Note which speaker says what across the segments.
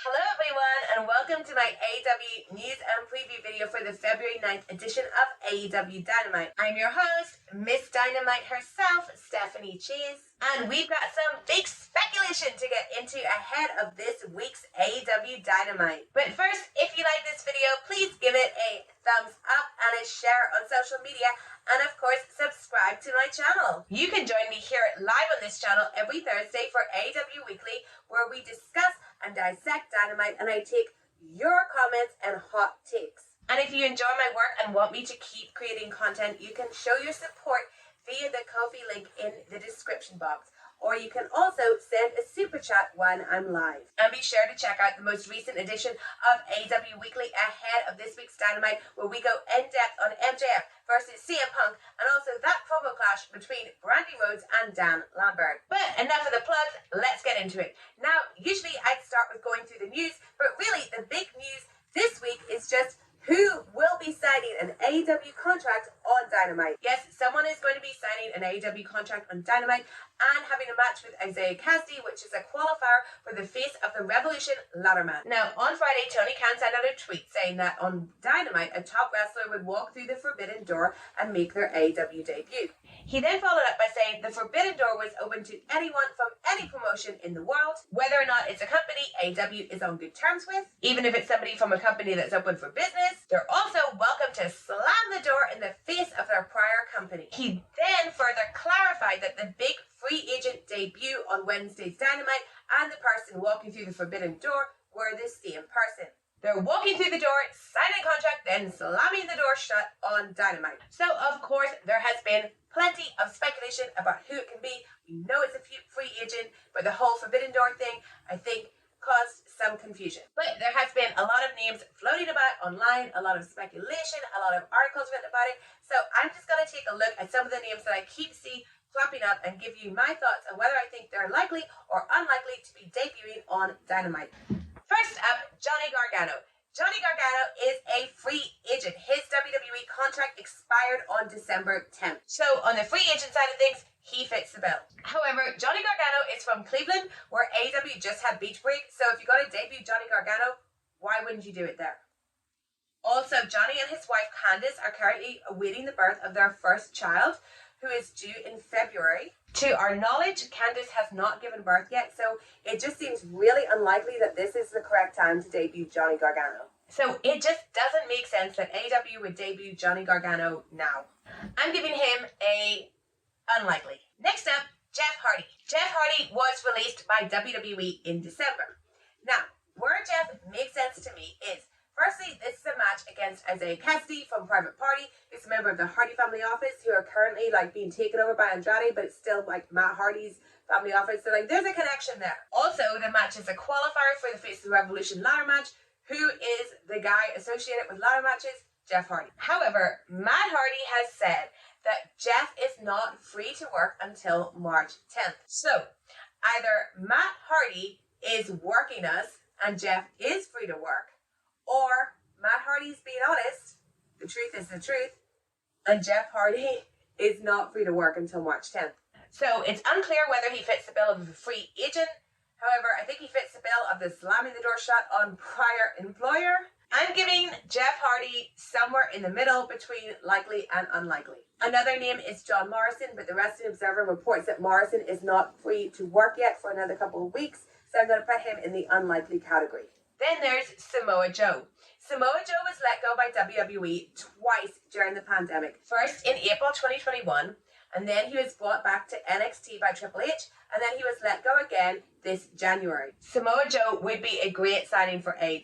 Speaker 1: Hello everyone and welcome to my AEW news and preview video for the February 9th edition of AEW Dynamite. I'm your host, Miss Dynamite herself, Stephanie Cheese, and we've got some big speculation to get into ahead of this week's AEW Dynamite. But first, if you like this video, please give it a thumbs up and a share on social media, and of course, subscribe to my channel. You can join me here live on this channel every Thursday for AEW Weekly, where we discuss and dissect Dynamite, and I take your comments and hot takes. And if you enjoy my work and want me to keep creating content, you can show your support via the Ko-fi link in the description box. Or you can also send a super chat when I'm live. And be sure to check out the most recent edition of AEW Weekly ahead of this week's Dynamite, where we go in-depth on MJF versus CM Punk, and also that promo clash between Brandy Rhodes and Dan Lambert. But enough of the plugs, let's get into it. Now, usually I'd start with going through the news, but really the big news this week is just who will be signing an AEW contract on Dynamite. Yes, someone is going to be signing an AEW contract on Dynamite and having a match with Isaiah Cassidy, which is a qualifier for the Face of the Revolution ladder match. Now, on Friday, Tony Khan sent out a tweet saying that on Dynamite, a top wrestler would walk through the Forbidden Door and make their AEW debut. He then followed up by saying the Forbidden Door was open to anyone from any promotion in the world, whether or not it's a company AEW is on good terms with. Even if it's somebody from a company that's open for business, they're also welcome to slam the door in the face of their prior company. He then further clarified that the big free agent debut on Wednesday's Dynamite and the person walking through the Forbidden Door were the same person. They're walking through the door, signing a contract, then slamming the door shut on Dynamite. So, of course, there has been plenty of speculation about who it can be. We know it's a free agent, but the whole Forbidden Door thing, I think, caused some confusion. But there has been a lot of names floating about online, a lot of speculation, a lot of articles written about it. So I'm just going to take a look at some of the names that I keep seeing flopping up and give you my thoughts on whether I think they're likely or unlikely to be debuting on Dynamite. First up, Johnny Gargano. Johnny Gargano is a free agent. His WWE contract expired on December 10th. So on the free agent side of things, he fits the bill. However, Johnny Gargano is from Cleveland, where AEW just had Beach Break. So if you're going to debut Johnny Gargano, why wouldn't you do it there? Also, Johnny and his wife Candice are currently awaiting the birth of their first child, who is due in February. To our knowledge, Candice has not given birth yet, so it just seems really unlikely that this is the correct time to debut Johnny Gargano. So it just doesn't make sense that AEW would debut Johnny Gargano now. I'm giving him a unlikely. Next up, Jeff Hardy. Jeff Hardy was released by WWE in December. Now, where Jeff makes sense to me is, firstly, this is a match against Isaiah Cassidy from Private Party, who's a member of the Hardy family office, who are currently being taken over by Andrade, but it's still Matt Hardy's family office. So there's a connection there. Also, the match is a qualifier for the Face of the Revolution ladder match. Who is the guy associated with ladder matches? Jeff Hardy. However, Matt Hardy has said that Jeff is not free to work until March 10th. So either Matt Hardy is working us and Jeff is free to work, or Matt Hardy's being honest, the truth is the truth, and Jeff Hardy is not free to work until March 10th. So it's unclear whether he fits the bill of a free agent. However, I think he fits the bill of the slamming the door shut on prior employer. I'm giving Jeff Hardy somewhere in the middle between likely and unlikely. Another name is John Morrison, but the Wrestling Observer reports that Morrison is not free to work yet for another couple of weeks, so I'm going to put him in the unlikely category. Then there's Samoa Joe. Samoa Joe was let go by WWE twice during the pandemic. First in April 2021, and then he was brought back to NXT by Triple H, and then he was let go again this January. Samoa Joe would be a great signing for AEW.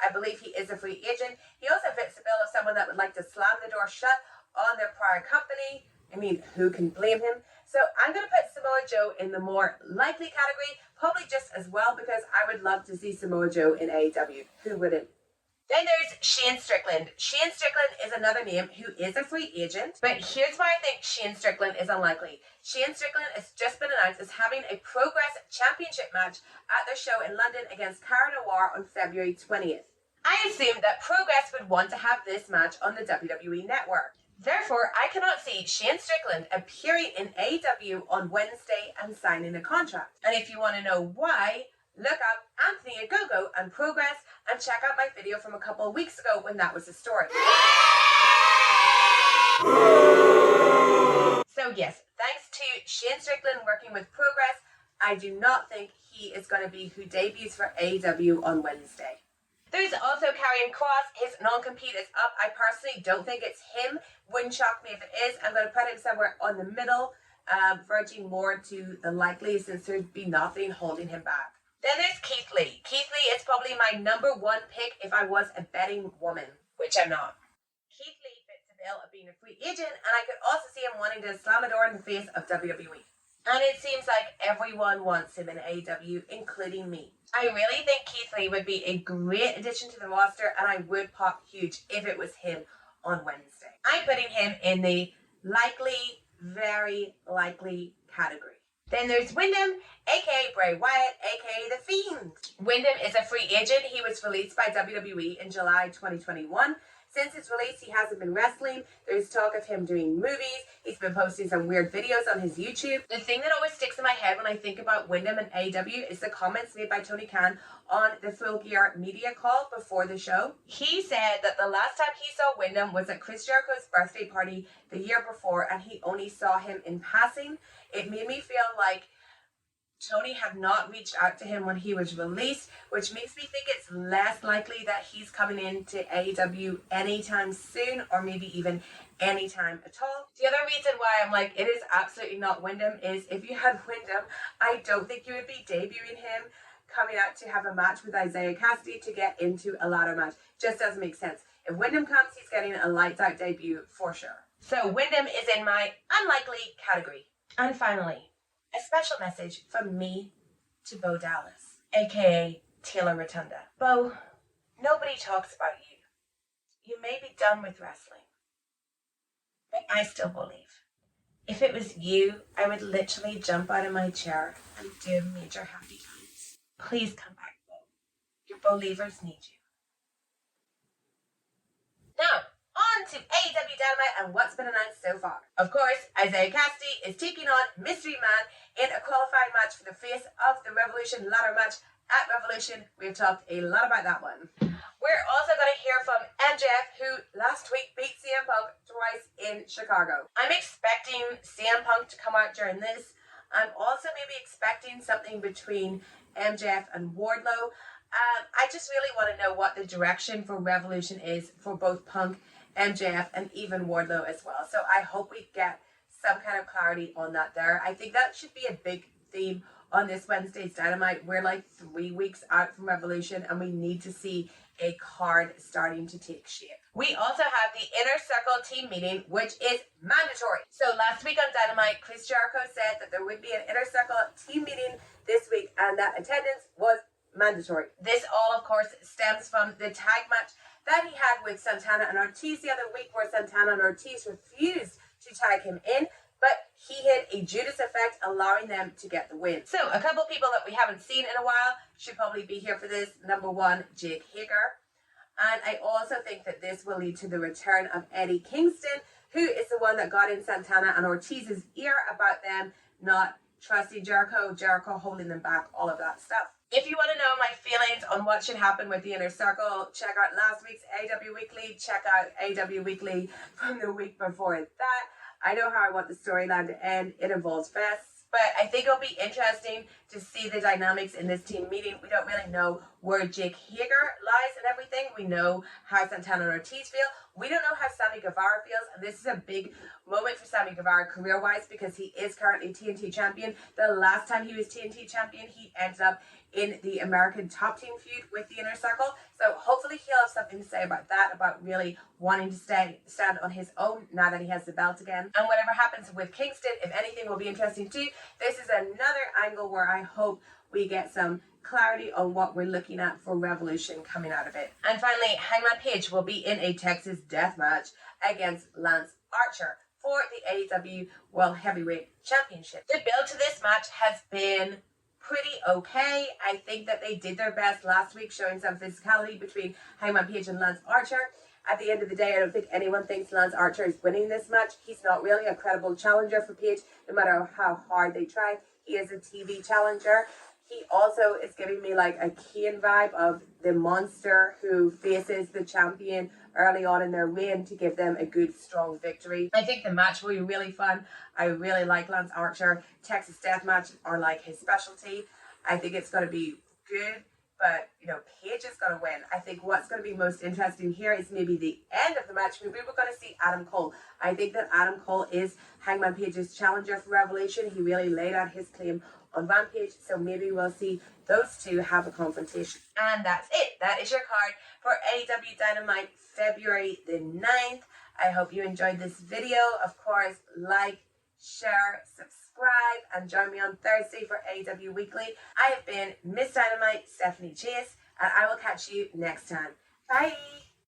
Speaker 1: I believe he is a free agent. He also fits the bill of someone that would like to slam the door shut on their prior company. I mean, who can blame him? So I'm going to put Samoa Joe in the more likely category, probably just as well, because I would love to see Samoa Joe in AEW. Who wouldn't? Then there's Shane Strickland. Shane Strickland is another name who is a free agent, but here's why I think Shane Strickland is unlikely. Shane Strickland has just been announced as having a Progress Championship match at their show in London against Cara Noir on February 20th. I assumed that Progress would want to have this match on the WWE Network. Therefore, I cannot see Shane Strickland appearing in AEW on Wednesday and signing a contract. And if you want to know why, look up Anthony Ogogo vote on Progress and check out my video from a couple of weeks ago when that was the story. So yes, thanks to Shane Strickland working with Progress, I do not think he is going to be who debuts for AEW on Wednesday. There's also Karrion Kross. His non-compete is up. I personally don't think it's him. Wouldn't shock me if it is. I'm going to put him somewhere on the middle, verging more to the likely, since there'd be nothing holding him back. Then there's Keithley. Keithley is probably my number one pick if I was a betting woman, which I'm not. Keithley fits the bill of being a free agent, and I could also see him wanting to slam a door in the face of WWE. And it seems like everyone wants him in AEW, including me. I really think Keithley would be a great addition to the roster, and I would pop huge if it was him on Wednesday. I'm putting him in the likely, very likely category. Then there's Wyndham, aka Bray Wyatt, aka The Fiend. Wyndham is a free agent. He was released by WWE in July 2021. Since his release, he hasn't been wrestling. There's talk of him doing movies. He's been posting some weird videos on his YouTube. The thing that always sticks in my head when I think about Wyndham and AEW is the comments made by Tony Khan on the Full Gear media call before the show. He said that the last time he saw Wyndham was at Chris Jericho's birthday party the year before, and he only saw him in passing. It made me feel like Tony had not reached out to him when he was released, which makes me think it's less likely that he's coming into AEW anytime soon, or maybe even anytime at all. The other reason why I'm like, it is absolutely not Wyndham, is if you had Wyndham, I don't think you would be debuting him coming out to have a match with Isaiah Cassidy to get into a ladder match. Just doesn't make sense. If Wyndham comes, he's getting a lights out debut for sure. So Wyndham is in my unlikely category. And finally, a special message from me to Bo Dallas, aka Taylor Rotunda. Bo, nobody talks about you. You may be done with wrestling, but I still believe. If it was you, I would literally jump out of my chair and do major happy times. Please come back, Bo. Your believers need you. Now, on to AEW Dynamite and what's been announced so far. Of course, Isaiah Cassidy is taking on Mystery Man in a qualifying match for the face of the Revolution ladder match at Revolution. We've talked a lot about that one. We're also going to hear from MJF, who last week beat CM Punk twice in Chicago. I'm expecting CM Punk to come out during this. I'm also maybe expecting something between MJF and Wardlow. I just really want to know what the direction for Revolution is for both Punk, MJF, and even Wardlow as well. So I hope we get some kind of clarity on that there. I think that should be a big theme on this Wednesday's Dynamite. We're like 3 weeks out from Revolution, and we need to see a card starting to take shape. We also have the Inner Circle team meeting, which is mandatory. So last week on Dynamite, Chris Jericho said that there would be an Inner Circle team meeting this week, and that attendance was mandatory. This all, of course, stems from the tag match that he had with Santana and Ortiz the other week, where Santana and Ortiz refused to tag him in, but he hit a Judas effect, allowing them to get the win. So a couple people that we haven't seen in a while should probably be here for this. Number one, Jake Hager. And I also think that this will lead to the return of Eddie Kingston, who is the one that got in Santana and Ortiz's ear about them not trusting Jericho, Jericho holding them back, all of that stuff. If you want to know my feelings on what should happen with the Inner Circle, check out last week's AEW Weekly. Check out AEW Weekly from the week before that. I know how I want the storyline to end. It involves vests, but I think it'll be interesting to see the dynamics in this team meeting. We don't really know where Jake Hager lies and everything. We know how Santana and Ortiz feel. We don't know how Sammy Guevara feels, and this is a big moment for Sammy Guevara career-wise because he is currently TNT champion. The last time he was TNT champion, he ended up in the American Top Team feud with the Inner Circle. So hopefully he'll have something to say about that, about really wanting to stand on his own now that he has the belt again. And whatever happens with Kingston, if anything, will be interesting too. This is another angle where I hope we get some clarity on what we're looking at for Revolution coming out of it. And finally, Hangman Page will be in a Texas death match against Lance Archer for the AEW World Heavyweight Championship. The build to this match has been pretty okay. I think that they did their best last week, showing some physicality between Hangman Page and Lance Archer. At the end of the day, I don't think anyone thinks Lance Archer is winning this match. He's not really a credible challenger for Page, no matter how hard they try. He is a TV challenger. He also is giving me like a Kane vibe of the monster who faces the champion early on in their reign to give them a good, strong victory. I think the match will be really fun. I really like Lance Archer. Texas Deathmatch are like his specialty. I think it's going to be good, but you know, Paige is going to win. I think what's going to be most interesting here is maybe the end of the match. Maybe we're going to see Adam Cole. I think that Adam Cole is Hangman Page's challenger for Revelation. He really laid out his claim on Rampage, so maybe we'll see those two have a confrontation. And that's it. That is your card for AEW Dynamite February the 9th. I hope you enjoyed this video. Of course, like, share, subscribe, and join me on Thursday for AEW Weekly. I have been Miss Dynamite, Stephanie Chase, and I will catch you next time. Bye!